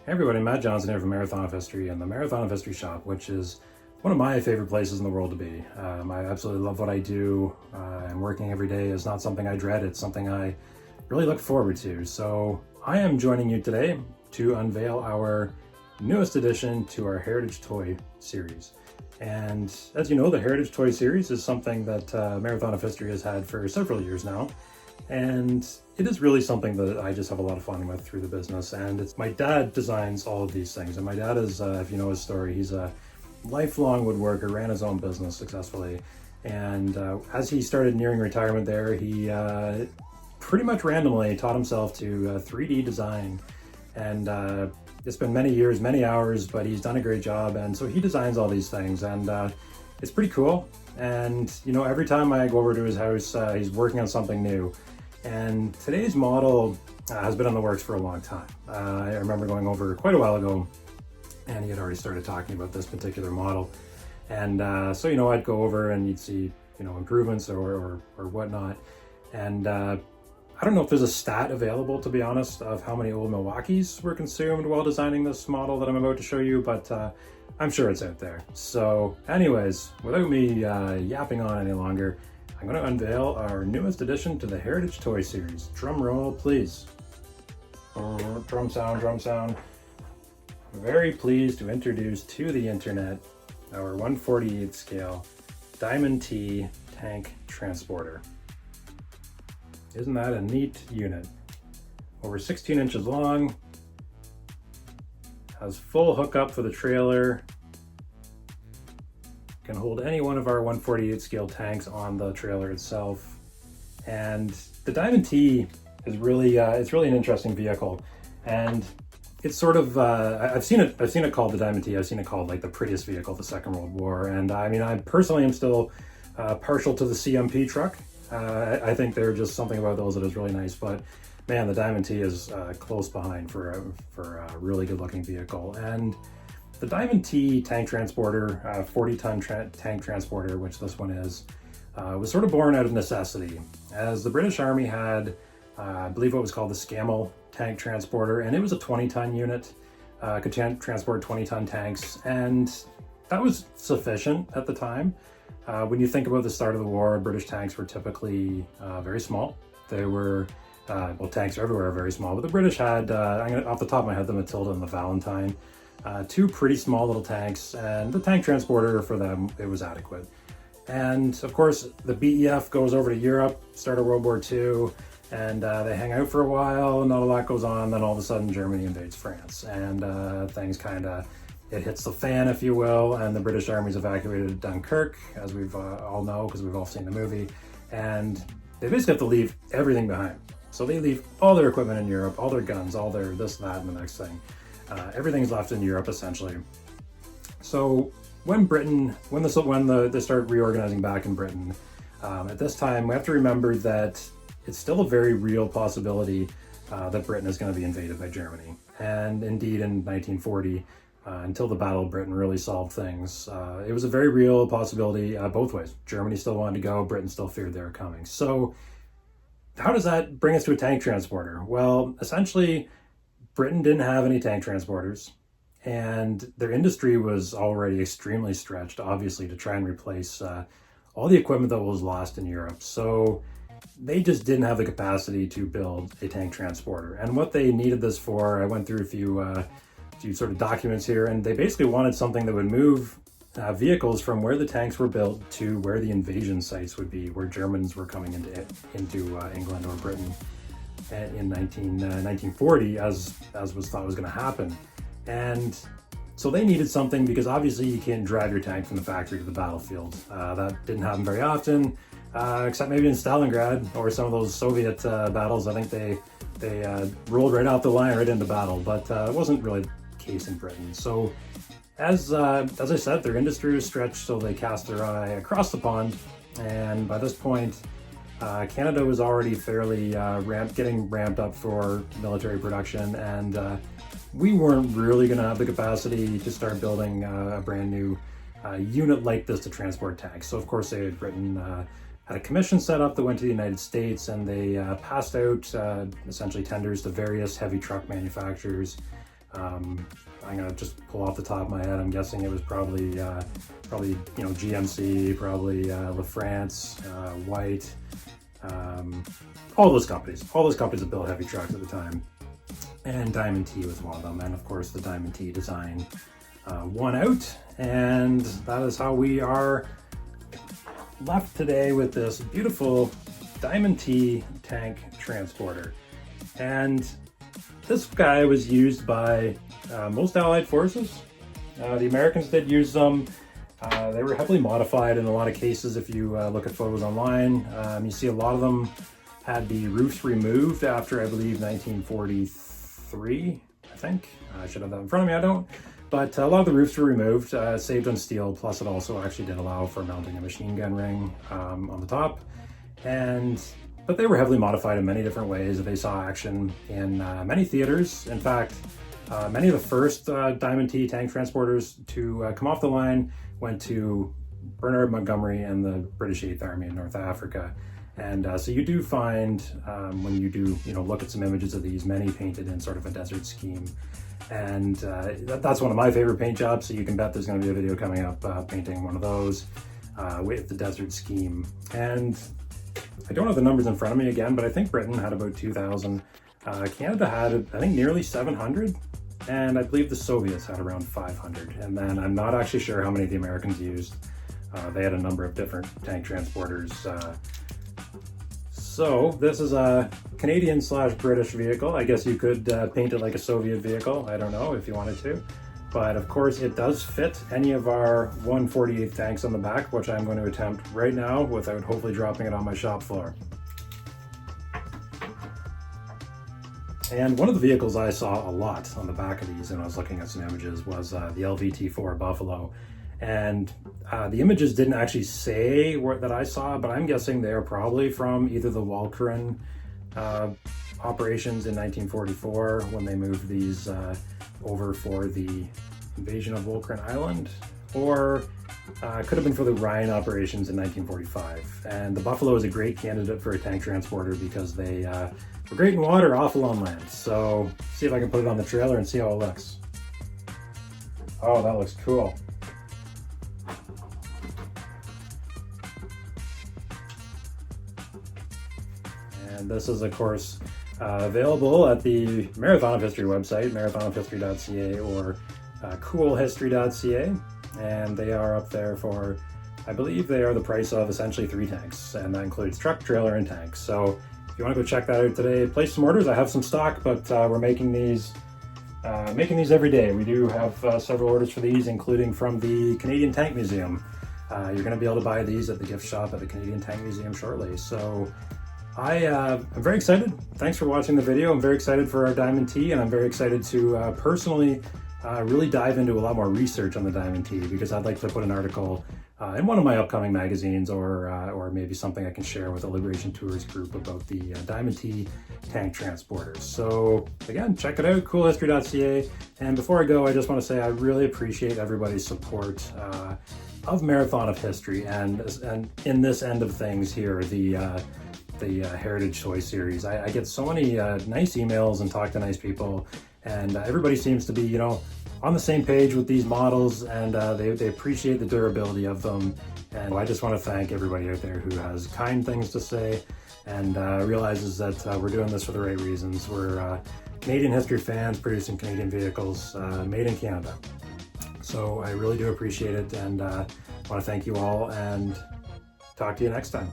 Hey everybody, Matt Johnson here from Marathon of History and the Marathon of History shop, which is one of my favorite places in the world to be. I absolutely love what I do, and working every day is not something I dread, it's something I really look forward to. So I am joining you today to unveil our newest addition to our Heritage Toy series. And as you know, the Heritage Toy series is something that Marathon of History has had for several years now. And it is really something that I just have a lot of fun with through the business. And it's my dad designs all of these things. And my dad is, if you know his story, he's a lifelong woodworker, ran his own business successfully. And as he started nearing retirement there, he pretty much randomly taught himself to 3D design. And it's been many years, many hours, but he's done a great job. And so he designs all these things. And it's pretty cool. And you know, every time I go over to his house, he's working on something new. And today's model has been in the works for a long time. I remember going over quite a while ago, and he had already started talking about this particular model. And so, you know, I'd go over and you'd see, you know, improvements or whatnot. And I don't know if there's a stat available, to be honest, of how many old Milwaukees were consumed while designing this model that I'm about to show you, but I'm sure it's out there. So anyways, without me yapping on any longer, I'm going to unveil our newest addition to the Heritage Toy series. Drum roll, please. Drum sound, drum sound. Very pleased to introduce to the internet our 1/48 scale Diamond T tank transporter. Isn't that a neat unit? Over 16 inches long, has full hookup for the trailer, can hold any one of our 1/48 scale tanks on the trailer itself. And the Diamond T is really, it's really an interesting vehicle. And it's sort of, I've seen it called the Diamond T. I've seen it called like the prettiest vehicle of the Second World War. And I mean, I personally am still partial to the CMP truck. I think there's just something about those that is really nice, but man, the Diamond T is close behind for a really good looking vehicle. And the Diamond T tank transporter, 40-ton tank transporter, which this one is, was sort of born out of necessity, as the British Army had, I believe what was called the Scammell tank transporter, and it was a 20-ton unit, could transport 20-ton tanks, and that was sufficient at the time. When you think about the start of the war, British tanks were typically very small. They were, well, tanks everywhere are very small, but the British had, I'm gonna, off the top of my head, the Matilda and the Valentine. Two pretty small little tanks, and the tank transporter for them, it was adequate. And of course, the BEF goes over to Europe, start of World War II, and they hang out for a while, not a lot goes on, then all of a sudden Germany invades France, and things kind of, it hits the fan, if you will, and the British Army's evacuated Dunkirk, as we've all know, because we've all seen the movie, and they basically have to leave everything behind. So they leave all their equipment in Europe, all their guns, all their this, that, and the next thing. Everything's left in Europe, essentially. So when they start reorganizing back in Britain, at this time, we have to remember that it's still a very real possibility that Britain is going to be invaded by Germany. And indeed, in 1940, until the Battle of Britain really solved things, it was a very real possibility both ways. Germany still wanted to go, Britain still feared they were coming. So how does that bring us to a tank transporter? Well, essentially, Britain didn't have any tank transporters, and their industry was already extremely stretched, obviously, to try and replace all the equipment that was lost in Europe. So they just didn't have the capacity to build a tank transporter. And what they needed this for, I went through a few sort of documents here, and they basically wanted something that would move vehicles from where the tanks were built to where the invasion sites would be, where Germans were coming into England or Britain in 1940, as was thought was going to happen. And so they needed something, because obviously you can't drive your tank from the factory to the battlefield. That didn't happen very often, except maybe in Stalingrad or some of those Soviet battles. I think they rolled right off the line right into battle, but it wasn't really the case in Britain. So as I said, their industry was stretched, so they cast their eye across the pond, and by this point, Canada was already fairly getting ramped up for military production, and we weren't really going to have the capacity to start building a brand new unit like this to transport tanks. So of course they had had a commission set up that went to the United States, and they passed out essentially tenders to various heavy truck manufacturers I'm gonna just pull off the top of my head. I'm guessing it was probably GMC, probably LaFrance, White, all those companies that built heavy trucks at the time. And Diamond T was one of them. And of course the Diamond T design won out. And that is how we are left today with this beautiful Diamond T tank transporter. And this guy was used by most Allied forces. The Americans did use them. They were heavily modified in a lot of cases. If you look at photos online, you see a lot of them had the roofs removed after, I believe, 1943, I think. I should have that in front of me, I don't. But a lot of the roofs were removed, saved on steel, plus it also actually did allow for mounting a machine gun ring on the top. But they were heavily modified in many different ways. They saw action in many theaters. In fact, many of the first Diamond T tank transporters to come off the line went to Bernard Montgomery and the British 8th Army in North Africa. And so you do find, when you do look at some images of these, many painted in sort of a desert scheme. And that's one of my favorite paint jobs, so you can bet there's going to be a video coming up painting one of those with the desert scheme. And I don't have the numbers in front of me again, but I think Britain had about 2,000. Canada had, I think, nearly 700. And I believe the Soviets had around 500. And then I'm not actually sure how many the Americans used. They had a number of different tank transporters. So this is a Canadian/British vehicle. I guess you could paint it like a Soviet vehicle. I don't know if you wanted to. But of course it does fit any of our 1/48 tanks on the back, which I'm going to attempt right now without hopefully dropping it on my shop floor. And one of the vehicles I saw a lot on the back of these, and I was looking at some images, was the LVT-4 Buffalo. And the images didn't actually say that I saw, but I'm guessing they're probably from either the Walcheren operations in 1944 when they moved these over for the invasion of Walcheren Island, or could have been for the Rhine operations in 1945. And the Buffalo is a great candidate for a tank transporter because they were great in water, awful on land. So see if I can put it on the trailer and see how it looks. Oh, that looks cool. And this is, of course, available at the Marathon of History website, marathonofhistory.ca or coolhistory.ca. And they are up there for, I believe they are the price of essentially 3 tanks. And that includes truck, trailer, and tanks. So if you want to go check that out today, place some orders. I have some stock, but we're making these every day. We do have several orders for these, including from the Canadian Tank Museum. You're going to be able to buy these at the gift shop at the Canadian Tank Museum shortly. So I'm very excited. Thanks for watching the video. I'm very excited for our Diamond T, and I'm very excited to personally really dive into a lot more research on the Diamond T, because I'd like to put an article in one of my upcoming magazines, or maybe something I can share with the Liberation Tours group about the Diamond T tank transporters. So again, check it out, coolhistory.ca. And before I go, I just want to say I really appreciate everybody's support of Marathon of History, and in this end of things here, the Heritage Toy Series. I get so many nice emails and talk to nice people, and everybody seems to be, on the same page with these models, and they appreciate the durability of them. And I just want to thank everybody out there who has kind things to say and realizes that we're doing this for the right reasons. We're Canadian history fans producing Canadian vehicles made in Canada. So I really do appreciate it, and want to thank you all, and talk to you next time.